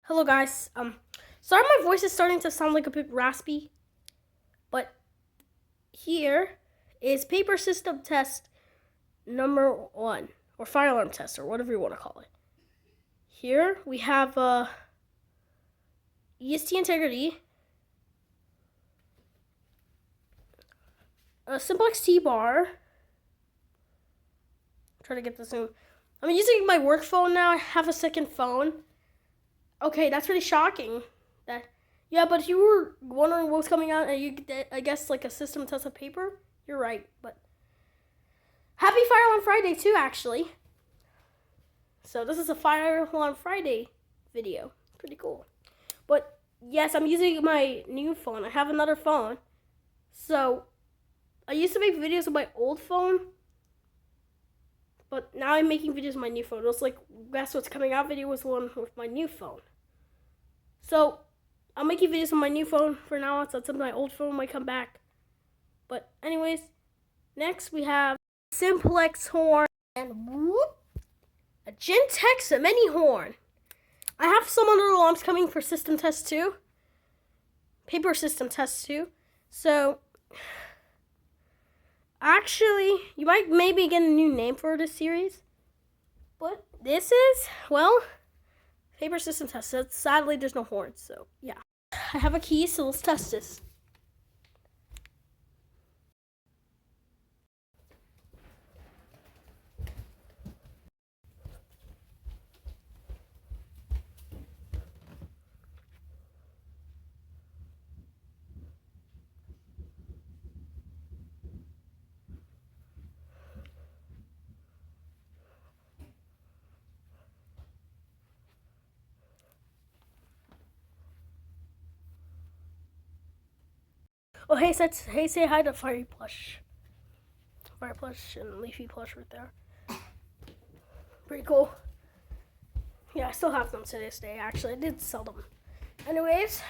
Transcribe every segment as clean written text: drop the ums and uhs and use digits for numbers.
Hello guys. Sorry my voice is starting to sound like a bit raspy, but here is paper system test number 1, or fire alarm test, or whatever you want to call it. Here we have EST integrity, a simplex T-bar. Try to get this in. I'm using my work phone now. I have a second phone. Okay, that's really shocking. Yeah, but if you were wondering what's coming out, and I guess like a system test of paper, you're right. But happy Fire Alarm Friday too, actually. So this is a Fire Alarm Friday video. Pretty cool. But yes, I'm using my new phone. I have another phone. So I used to make videos with my old phone, but now I'm making videos with my new phone. It was like, guess what's coming out video was one with my new phone. So I'm making videos on my new phone for now on, so my old phone might come back. But anyways, next we have simplex horn and whoop, a Gentex mini horn. I have some other alarms coming for system test too. Paper system test too. So actually, you might maybe get a new name for this series. But this is, well, paper system test. So sadly, there's no horns. So yeah, I have a key, so let's test this. Oh, hey, say hi to Fire Plush and Leafy Plush right there. Pretty cool. Yeah, I still have them to this day. Actually, I did sell them. Anyways,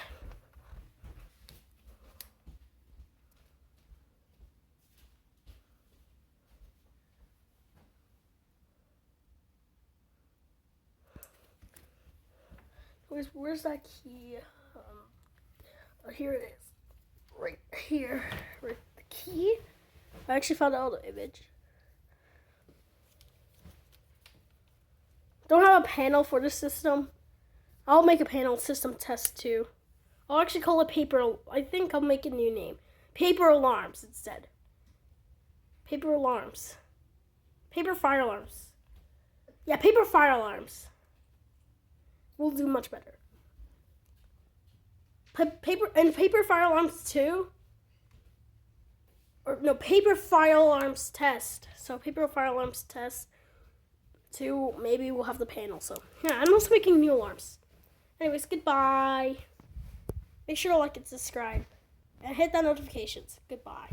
where's that key? Here it is. Right here. Right, the key. I actually found out the image. Don't have a panel for the system. I'll make a panel system test too. I'll actually call it paper. I think I'll make a new name. Paper alarms instead. Paper alarms. Paper fire alarms. Yeah, paper fire alarms. We'll do much better. Paper fire alarms too. Or no, paper fire alarms test. So paper fire alarms test. 2, maybe we'll have the panel. So yeah, I'm also making new alarms. Anyways, goodbye. Make sure to like and subscribe and hit that notifications. Goodbye.